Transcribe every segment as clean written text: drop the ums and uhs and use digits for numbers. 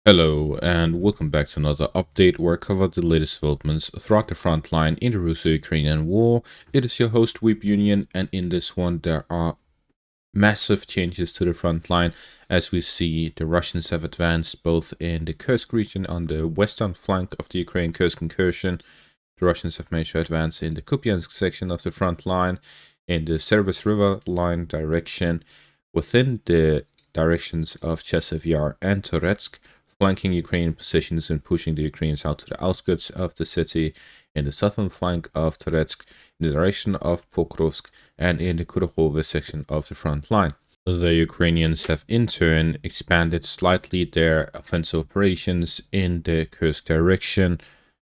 Hello and welcome back to another update where I cover the latest developments throughout the front line in the Russo-Ukrainian war. It is your host Weep Union, and in this one there are massive changes to the front line as we see the Russians have advanced both in the Kursk region on the western flank of the Ukraine Kursk incursion. The Russians have managed to advance in the Kupiansk section of the front line, in the Service River line direction, within the directions of Chasiv Yar and Toretsk, flanking Ukrainian positions and pushing the Ukrainians out to the outskirts of the city, in the southern flank of Toretsk, in the direction of Pokrovsk, and in the Kursk section of the front line. The Ukrainians have in turn expanded slightly their offensive operations in the Kursk direction.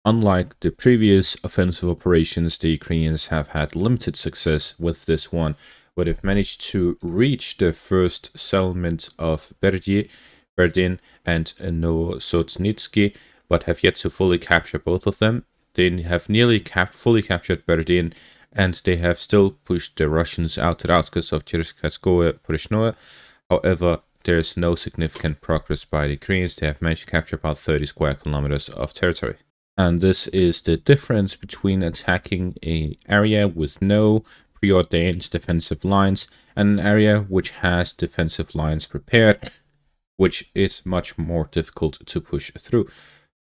Unlike the previous offensive operations, the Ukrainians have had limited success with this one, but have managed to reach the first settlement of Berdin and Novosotnitsky, but have yet to fully capture both of them. They have nearly fully captured Berdin, and they have still pushed the Russians out to the outskirts of Cherkasskoye-Poreshnoye. However, there is no significant progress by the Ukrainians. They have managed to capture about 30 square kilometers of territory. And this is the difference between attacking an area with no preordained defensive lines and an area which has defensive lines prepared, which is much more difficult to push through.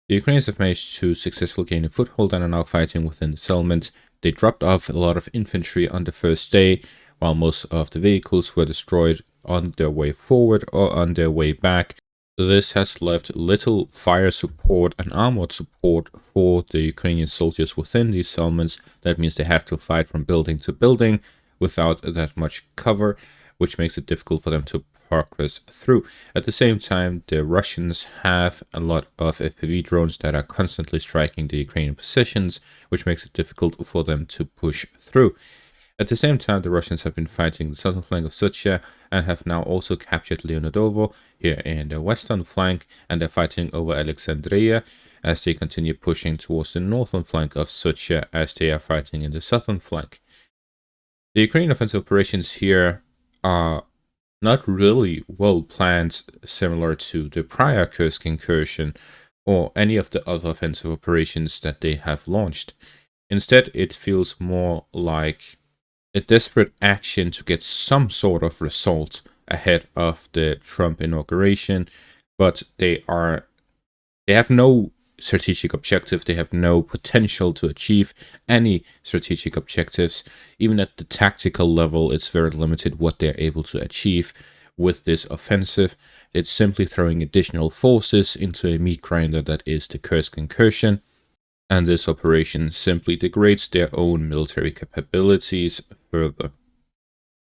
The Ukrainians have managed to successfully gain a foothold and are now fighting within the settlement. They dropped off a lot of infantry on the first day, while most of the vehicles were destroyed on their way forward or on their way back. This has left little fire support and armored support for the Ukrainian soldiers within these settlements. That means they have to fight from building to building without that much cover, which makes it difficult for them to progress through. At the same time, the Russians have a lot of FPV drones that are constantly striking the Ukrainian positions, which makes it difficult for them to push through. At the same time, the Russians have been fighting the southern flank of Sucha and have now also captured Leonidovo here in the western flank, and they're fighting over Alexandria as they continue pushing towards the northern flank of Sucha as they are fighting in the southern flank. The Ukrainian offensive operations here are not really well planned, similar to the prior Kursk incursion or any of the other offensive operations that they have launched. Instead, it feels more like a desperate action to get some sort of result ahead of the Trump inauguration, but they have no strategic objective. They have no potential to achieve any strategic objectives. Even at the tactical level, it's very limited what they're able to achieve with this offensive. It's simply throwing additional forces into a meat grinder that is the Kursk incursion, and this operation simply degrades their own military capabilities further.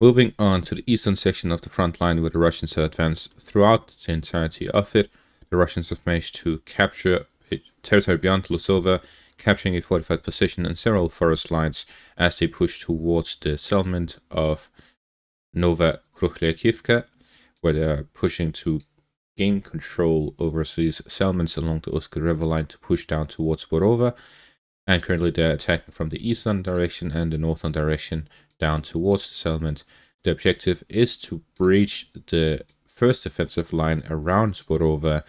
Moving on to the eastern section of the front line, where the Russians have advanced throughout the entirety of it, the Russians have managed to capture territory beyond Lusova, capturing a fortified position and several forest lines as they push towards the settlement of Nova Kruchlyakivka, where they are pushing to gain control over these settlements along the Usk River line to push down towards Borova. And currently they're attacking from the eastern direction and the northern direction down towards the settlement. The objective is to breach the first defensive line around Borova,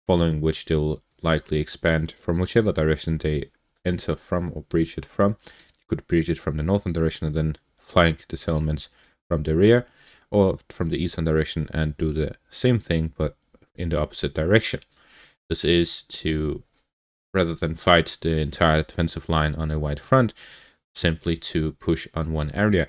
following which they will likely expand from whichever direction they enter from or breach it from. You could breach it from the northern direction and then flank the settlements from the rear, or from the eastern direction and do the same thing but in the opposite direction. This is to, rather than fight the entire defensive line on a wide front, simply to push on one area.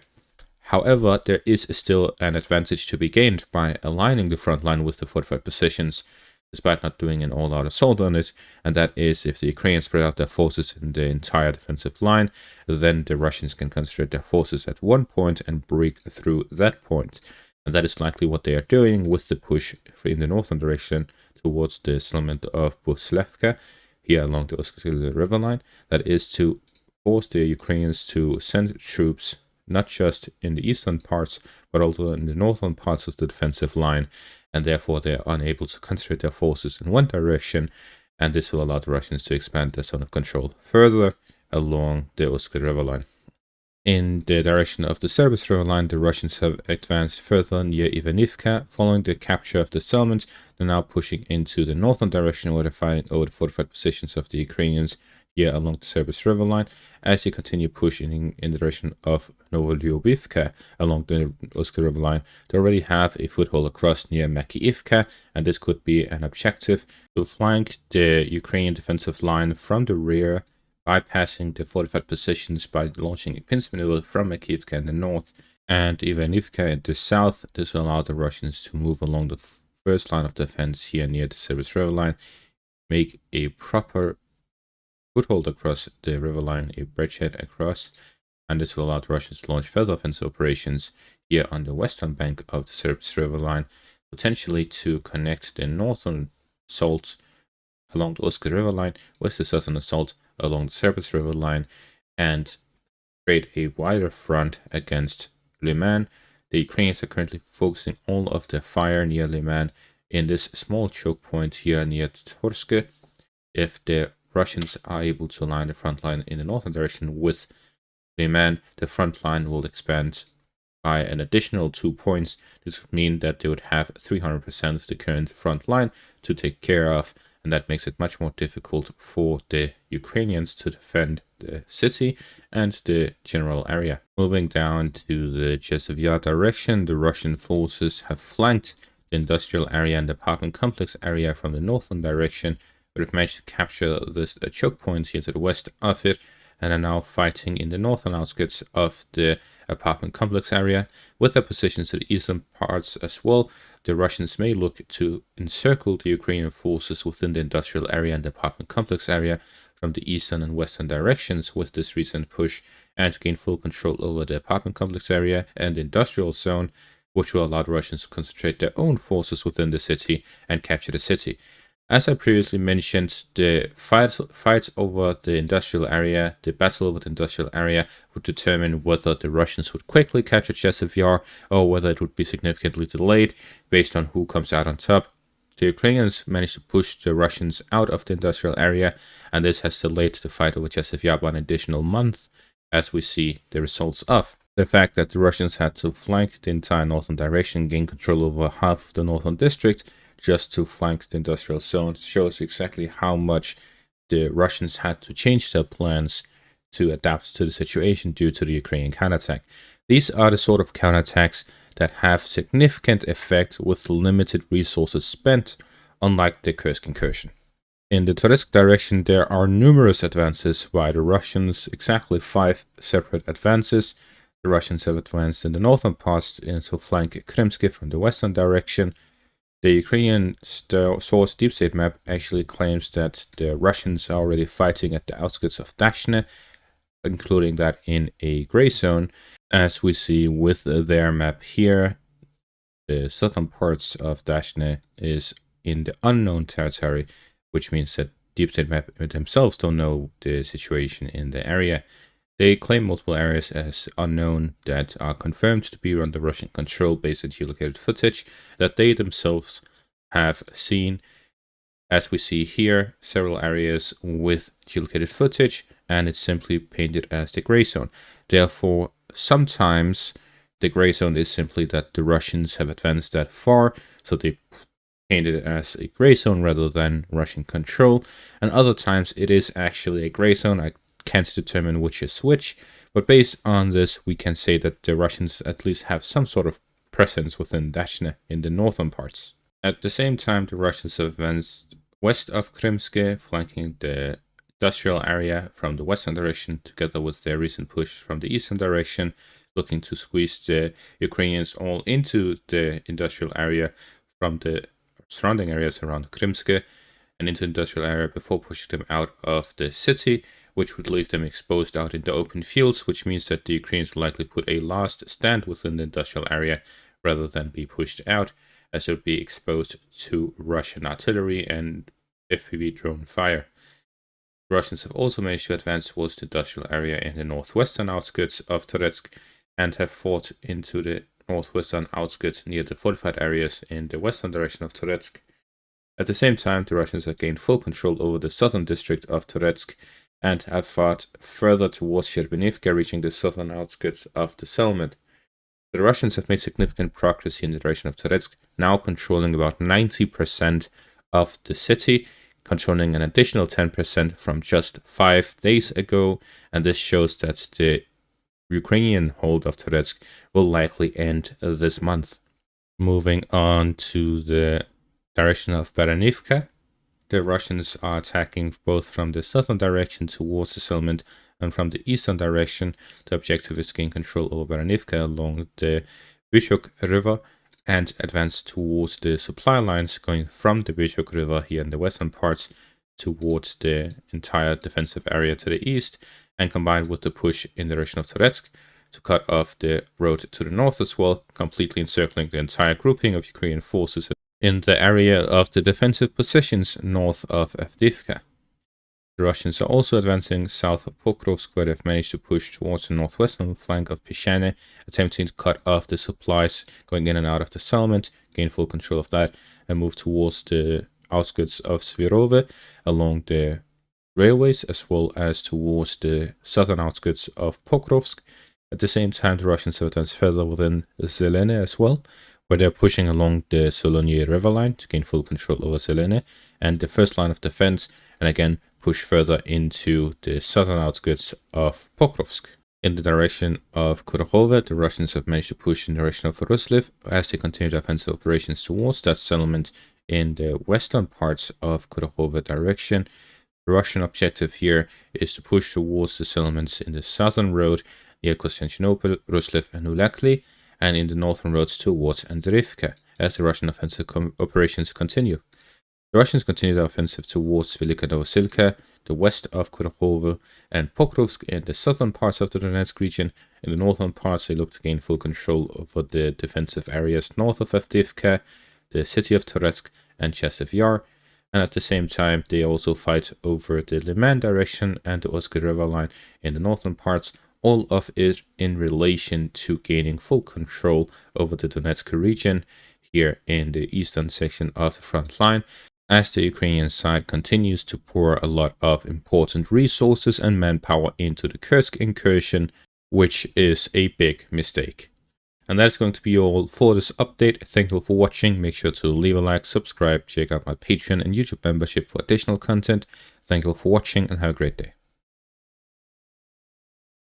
However, there is still an advantage to be gained by aligning the front line with the fortified positions, despite not doing an all-out assault on it, and that is if the Ukrainians spread out their forces in the entire defensive line, then the Russians can concentrate their forces at one point and break through that point. And that is likely what they are doing with the push in the northern direction towards the settlement of Buslevka, here along the Usk River line. That is to force the Ukrainians to send troops not just in the eastern parts, but also in the northern parts of the defensive line, and therefore they are unable to concentrate their forces in one direction, and this will allow the Russians to expand their zone of control further along the Usk River line. In the direction of the Serbs River line, the Russians have advanced further near Ivanivka. Following the capture of the settlement, they're now pushing into the northern direction where they're fighting over the fortified positions of the Ukrainians here along the Serbs River line. As they continue pushing in the direction of Novolyubivka along the Kursk River line, they already have a foothold across near Makiivka, and this could be an objective to flank the Ukrainian defensive line from the rear, bypassing the fortified positions by launching a pincer maneuver from Makiivka in the north and Ivanivka in the south. This will allow the Russians to move along the first line of defense here near the Serbs River line, make a proper foothold across the river line, a bridgehead across, and this will allow the Russians to launch further offensive operations here on the western bank of the Serbs River line, potentially to connect the northern assault along the Kursk River line with the southern assault along the Serbs River line and create a wider front against Liman. The Ukrainians are currently focusing all of their fire near Liman in this small choke point here near Toretsk. If the Russians are able to align the front line in the northern direction with Liman, the front line will expand by an additional 2 points. This would mean that they would have 300% of the current front line to take care of, and that makes it much more difficult for the Ukrainians to defend the city and the general area. Moving down to the Chasiv Yar direction, the Russian forces have flanked the industrial area and the apartment complex area from the northern direction, but have managed to capture this choke point here to the west of it, and are now fighting in the northern outskirts of the apartment complex area. With their positions to the eastern parts as well, the Russians may look to encircle the Ukrainian forces within the industrial area and the apartment complex area from the eastern and western directions with this recent push, and to gain full control over the apartment complex area and the industrial zone, which will allow the Russians to concentrate their own forces within the city and capture the city. As I previously mentioned, the fight over the industrial area, the battle over the industrial area, would determine whether the Russians would quickly capture Chasiv Yar or whether it would be significantly delayed based on who comes out on top. The Ukrainians managed to push the Russians out of the industrial area, and this has delayed the fight over Chasiv Yar by an additional month, as we see the results of. The fact that the Russians had to flank the entire northern direction, gain control over half of the northern district, just to flank the industrial zone, shows exactly how much the Russians had to change their plans to adapt to the situation due to the Ukrainian counterattack. These are the sort of counterattacks that have significant effect with limited resources spent, unlike the Kursk incursion. In the Toretsk direction, there are numerous advances by the Russians, exactly 5 separate advances. The Russians have advanced in the northern parts into flank Krymsky from the western direction. The Ukrainian source Deep State map actually claims that the Russians are already fighting at the outskirts of Dashne, including that in a gray zone. As we see with their map here, the southern parts of Dashne is in the unknown territory, which means that Deep State map themselves don't know the situation in the area. They claim multiple areas as unknown that are confirmed to be under Russian control based on geolocated footage that they themselves have seen. As we see here, several areas with geolocated footage, and it's simply painted as the gray zone. Therefore, sometimes the gray zone is simply that the Russians have advanced that far, so they paint it as a gray zone rather than Russian control. And other times it is actually a gray zone. I can't determine which is which, but based on this, we can say that the Russians at least have some sort of presence within Dashne in the northern parts. At the same time, the Russians have advanced west of Krymsky, flanking the industrial area from the western direction, together with their recent push from the eastern direction, looking to squeeze the Ukrainians all into the industrial area from the surrounding areas around Krymsky and into the industrial area before pushing them out of the city, which would leave them exposed out in the open fields, which means that the Ukrainians will likely put a last stand within the industrial area rather than be pushed out, as it would be exposed to Russian artillery and FPV drone fire. The Russians have also managed to advance towards the industrial area in the northwestern outskirts of Toretsk and have fought into the northwestern outskirts near the fortified areas in the western direction of Toretsk. At the same time, the Russians have gained full control over the southern district of Toretsk and have fought further towards Sherbenivka, reaching the southern outskirts of the settlement. The Russians have made significant progress in the direction of Toretsk, now controlling about 90% of the city, controlling an additional 10% from just 5 days ago, and this shows that the Ukrainian hold of Toretsk will likely end this month. Moving on to the direction of Baranivka, the Russians are attacking both from the southern direction towards the settlement and from the eastern direction. The objective is to gain control over Baranivka along the Vyshok River and advance towards the supply lines going from the Vyshok River here in the western parts towards the entire defensive area to the east, and combined with the push in the direction of Toretsk to cut off the road to the north as well, completely encircling the entire grouping of Ukrainian forces in the area of the defensive positions north of Avdiivka. The Russians are also advancing south of Pokrovsk, where they've managed to push towards the northwestern flank of Pishane, attempting to cut off the supplies going in and out of the settlement, gain full control of that, and move towards the outskirts of Svirove along the railways, as well as towards the southern outskirts of Pokrovsk. At the same time, the Russians have advanced further within Zelene as well, where they're pushing along the Solonye river line to gain full control over Zelene and the first line of defense, and again push further into the southern outskirts of Pokrovsk. In the direction of Kurakhove, the Russians have managed to push in the direction of Rusliv as they continue their offensive operations towards that settlement in the western parts of Kurakhove direction. The Russian objective here is to push towards the settlements in the southern road near Konstantinopel, Rusliv, and Ulakli, and in the northern roads towards Andreevka as the Russian offensive operations continue. The Russians continue their offensive towards Velika Novosilka, the west of Kurakhove, and Pokrovsk in the southern parts of the Donetsk region. In the northern parts, they look to gain full control over the defensive areas north of Avdiivka, the city of Toretsk, and Chasiv Yar, and at the same time, they also fight over the Liman direction and the Oskar River line in the northern parts, all of it in relation to gaining full control over the Donetsk region here in the eastern section of the front line, as the Ukrainian side continues to pour a lot of important resources and manpower into the Kursk incursion, which is a big mistake. And that's going to be all for this update. Thank you for watching. Make sure to leave a like, subscribe, check out my Patreon and YouTube membership for additional content. Thank you for watching and have a great day.